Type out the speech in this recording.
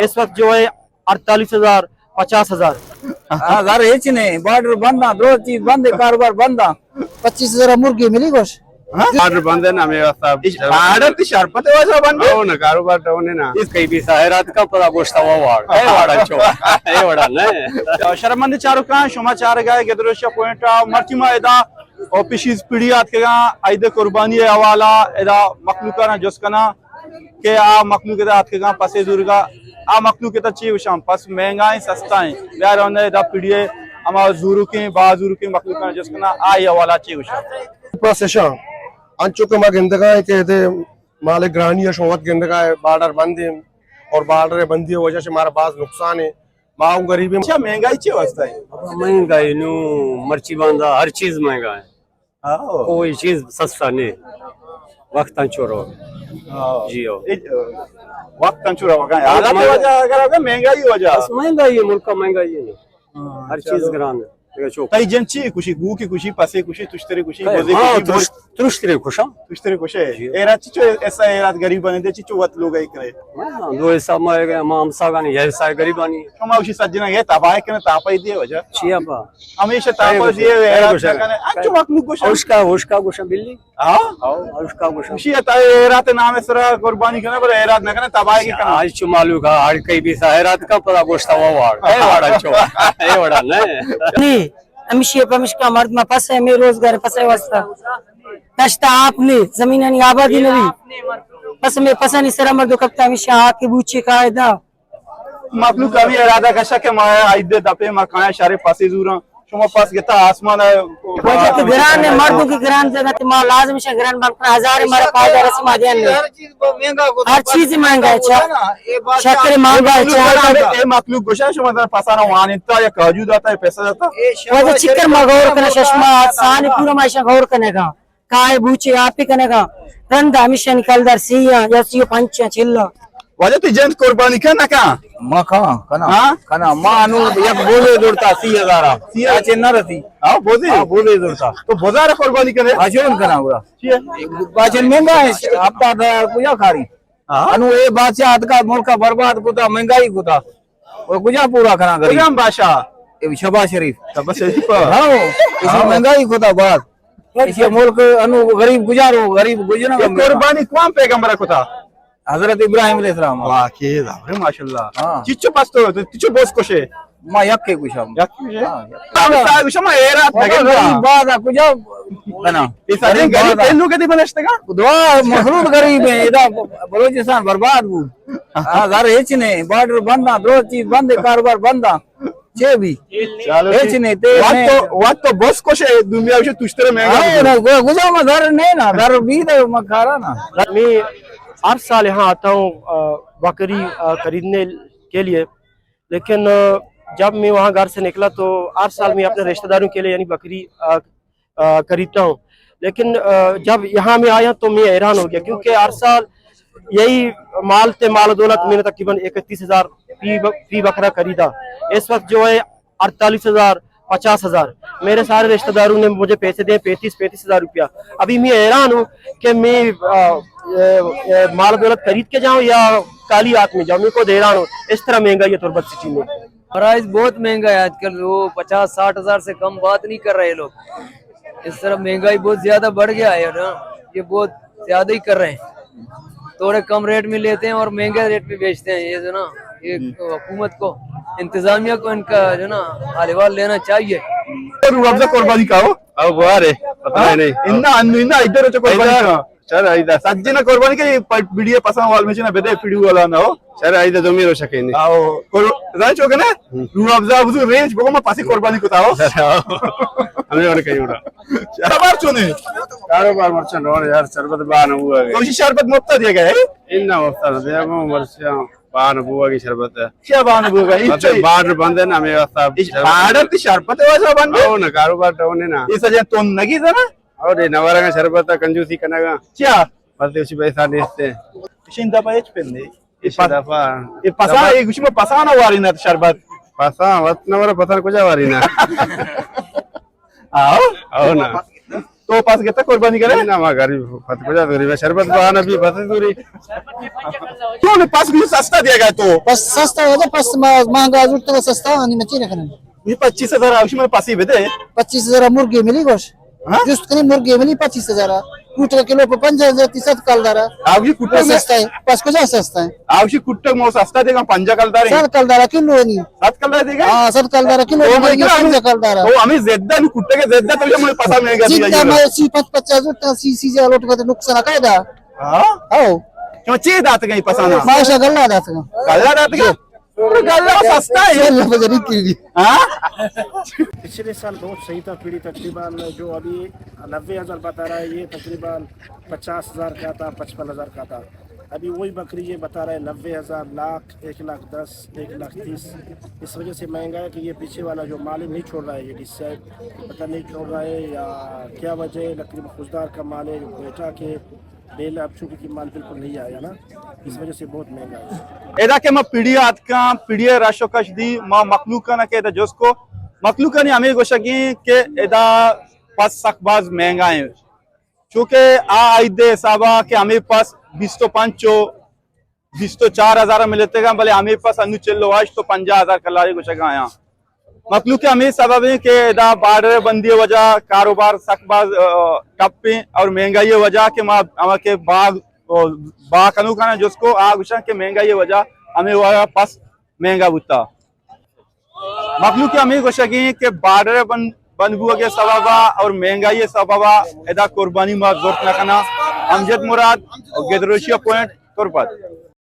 इस वक्त जो है 48,000 50,000 हजार हेच नहीं बॉर्डर बंद दो चीज बंद कारोबार बंद 25,000 मुर्गी मिली गोश ఆర్డర్ బంద్ ना मेरा साहब आर्डर तो शरपत वैसा बंद అవును కారోబార్ డౌన్ ना कई भी साहिरात का पता गोश्ता वाड़ ए वाड़ा चो ए वाड़ा ने शर्मंद चारू का शुमा चार गाय गेदरोशा पॉइंट मर्चिमा एदा ऑफिस पीढ़ियात के आइदे कुर्बानी हवाला एदा मखलूका ना जसकना के आ मखलूक एदा हाथ के पसे दुर्गा आ मखलूक एदा ची उशाम पस महंगा है सस्ता है यार ओने एदा पीढ़िए अमा जुरू के बाजुरू के मखलूका ना जसकना आ हवाला ची उशाम procession ancho ke ma gindaga ke de मालिक ग्रानी या शोवत गिंदगा है बॉर्डर बंद है और बॉर्डर बंदी की वजह से हमारा पास नुकसान है माँ गरीबी अच्छा महंगाई ची वास्ता है महंगाई नु मर्ची बांधा हर चीज महंगा है कोई चीज सस्ता नहीं वक्त चोरो जी हो वक्त कंचूरा वगैरह हालात वजह अगर महंगाई वजह महंगाई है मुल्क का महंगाई है हर चीज ग्रान है कई जनची खुशी गु की खुशी पसे खुशी तुश्तरे खुशी गोजे खुशी तुश्तरे खुशा तुश्तरे खुशी एरा चिचो ऐसा एरा गरीब बने दे चिचो वत लोग आई करे दो ऐसा मारे हम सागानी ये सा गरीबानी कमा उसी सज्जना ये तबाह के ना तापाई दिए वजह छिया पा हमेशा तापा दिए एरा कने अच्छो मखलूक गोशा उसका गोशा बिल्ली हां उसका गोशा खुशी आता एरा ते नाम सरा कुर्बानी करना पर एरा न करना तबाह की करना आज चुमालू का हर कई भी साहिरात का पता गोश्ता वाड़ ए वाड़ा चो ए वाड़ा ने अमिशी पमिशका मर्द में फसे में रोजगार फसे वास्ता नष्टा आपने जमीन नहीं आबादी नहीं बस में फसा नहीं सरा मर्दो कप्ता हमेशा आके बूचे कायदा मखलूक कभी इरादा कशा के माया आइदे दपे मकाया सारे पासे दूर शुमा पास गेता आसमान है वजह के घरान ने मर्दों के घरान जगह ते माल लाजम से घरान बनकर हजार मारे 5000 रस्म आदियान ने हर चीज महंगा है शक्कर महंगा है ए मखलूक गोशा शुमा दर फसाना वान इतना या काजू दाता है पैसा दाता वजह चिकर मगौर कने चश्मा सान पूरा माशा गौर कनेगा काय बूचे आप ही कनेगा रंदा हमेशा निकलदार सिया या सियो पंच चिल्ला वजह तो जंत कुर्बानी करना का मखा कना हाँ? कना मानु एक बोले दूरता 80,000 आचे न रती हां बोले दूरता तो बाजार कुर्बानी करे आचरण कना पूरा बाचन महंगा है हफ्ता कुजा खारी अनु ए बादशाह का मुल्क बर्बाद कुता महंगाई कुता और कुजा पूरा कना करी गुलाम बादशाह ए शबाज शरीफ हां इस महंगाई कुता बात इस मुल्क अनु गरीब गुजारो गरीब गुजना कुर्बानी कौन पैगंबर को था हजरत इब्राहिम अलैहिस्सलाम वाह के जाबरे माशाल्लाह चिच्चो पास तो चिच्चो बोस कोशे मा यक्के कुशम साहब शमा एरा बाद कुजा कना इस अरे गरीब तेनु के बनस्ते का दुआ मखलूक गरीब है इदा बलूचिस्तान बर्बाद हु हजार हेच नहीं बॉर्डर बंद दो चीज बंद कारोबार बंद छे भी चलो हेच नहीं ते वात तो बोस कोशे दुनिया विषय तुश्तरे महंगा गुजा में दर नहीं ना दर भी तो मखारा ना मैं हर साल यहाँ आता हूँ बकरी खरीदने के लिए, लेकिन जब मैं वहाँ घर से निकला तो हर साल मैं अपने रिश्तेदारों के लिए यानी बकरी खरीदता हूँ। लेकिन जब यहाँ मैं आया तो मैं हैरान हो गया, क्योंकि हर साल यही माल दौलत मैंने तकरीबन 31,000 फी बकरा खरीदा। इस वक्त जो है 48,000 50,000 मेरे सारे रिश्तेदारों ने मुझे पैसे दिए 35,000 रुपया। अभी मैं हैरान हूँ कि मैं माल दौलत खरीद के जाऊँ या काली हाथ में जाऊँ, मैं खुद हैरान हूँ। इस तरह महंगाई है तुर्बत सिटी में। प्राइस बहुत महंगा है आजकल, वो 50-60 हजार से कम बात नहीं कर रहे लोग। इस तरह महंगाई बहुत ज्यादा बढ़ गया है ना, ये बहुत ज्यादा ही कर रहे हैं। थोड़े कम रेट में लेते हैं और महंगे रेट पे बेचते हैं। ये जो ना ये हुकूमत को इंतजामिया को इनका जो ना हालेवाल लेना चाहिए। कुर्बानी का हो अब बारे पता नहीं इन्ना इधर कुर्बानी का चल आइदा सज्जन कुर्बानी के वीडियो पसंद वाल में ना बेदे वीडियो वाला ना हो सर आइदा तो मेरो सके नहीं आओ राय चोके ना रूह अफ़ज़ा बुजु रेंज बको में पासी कुर्बानी को ताओ हमने और कहीं उड़ा कारोबार चुने कारोबार मर्चन और यार शरबत बान हुआ है कोई शरबत मुफ्त दिया गया है इन्ना मुफ्त दिया वो मर्चियां बान बुआ की शरबत है क्या बान बुआ मतलब बार्डर बंद है ना मेरा साहब बार्डर की शरबत है वैसा बंद हो ना कारोबार टाउन है ना इस सजन तो नगी था ना और नवारा का शरबत है कंजूसी करेगा क्या बस उसी पैसा देते शिंदा पे पेंदे इस दफा ये पसा एक कुछ में पसा ना वारी ना शरबत पसा वत नवारा पता कुछ वारी ना आओ आओ ना तो पास कितना कुर्बानी करे ना मा गरीब फत को जा दूरी शरबत बहाना भी फत दूरी क्यों नहीं पास भी सस्ता दिया गया तो बस सस्ता हो जाए बस महंगा जुटतं का सस्ता आणि मच्छी रखना ये 25,000 औषध में पास ही बेदे 25,000 मुर्गी मिली गोश जुस्त करी मुर्गी मिली 25,000 कुठं किलो पे 5,000 तीसत कालदारा आवशी कुट्टक सस्ता है पास को जा सस्ता है आवशी कुट्टक मो सस्ता देगा पंजा कलदार है 7 कालदारा किलो नहीं 7 कलदार देगा हाँ 7 कालदारा किलो मुर्गी 5 कालदारा वो हमें जेद्दा नहीं कुट्टक के जेद्दा तो मुझे पता मिलेगा जितना मैं सी 50 जुटतं सी जा लोट का नुकसान काय दा हां हो क्यों चे दात गई पसाना माशा गल्ला दात का कल्ला दात का गल्ला सस्ता है ये बजरी की हां पिछले साल बहुत सही था पीड़ी तकरीबन जो अभी 90,000 बता रहा है ये तकरीबन 50,000 का था 55,000 का था अभी वही बकरी ये बता रहा है 90,000 लाख 1,10,000 1,30,000 इस वजह से महंगा है कि ये पीछे वाला जो माल नहीं छोड़ रहा है ये डिसाइड पता नहीं छोड़ रहा है या क्या वजह है लकड़ी में खुशदार का माल है बेटा के बेल अब चूंकि माल बिल्कुल नहीं आया ना इस वजह से बहुत महंगा है एदा के म पीडिया आतका पीडिया राशोकश दी म मखलूका ना के जोस्को मखलूका ने हमें गोशगी के एदा पास सकबाज महंगा है चूंकि आ आइदे साबा के हमें पास 20 तो 5 20 तो 4,000 मिलते का भले हमें पास अनु चलो आज तो 50,000 कलारी गोशगा आया मखलूक के हमें सबब है कि एदा बार्डर बंदी वजह कारोबार सकबाज टप्पे और महंगाई वजह के माँ के बाग कनू खाना जिसको आग के महंगाई वजह हमें वह पास महंगा बुता मखलूक के हमें गोशगी के बार्डर बनबुआ के सबबा और महंगाई सबबा एदा कुर्बानी मा जोर न कना अमजद मुराद और गेदरोशिया पॉइंट तुरपत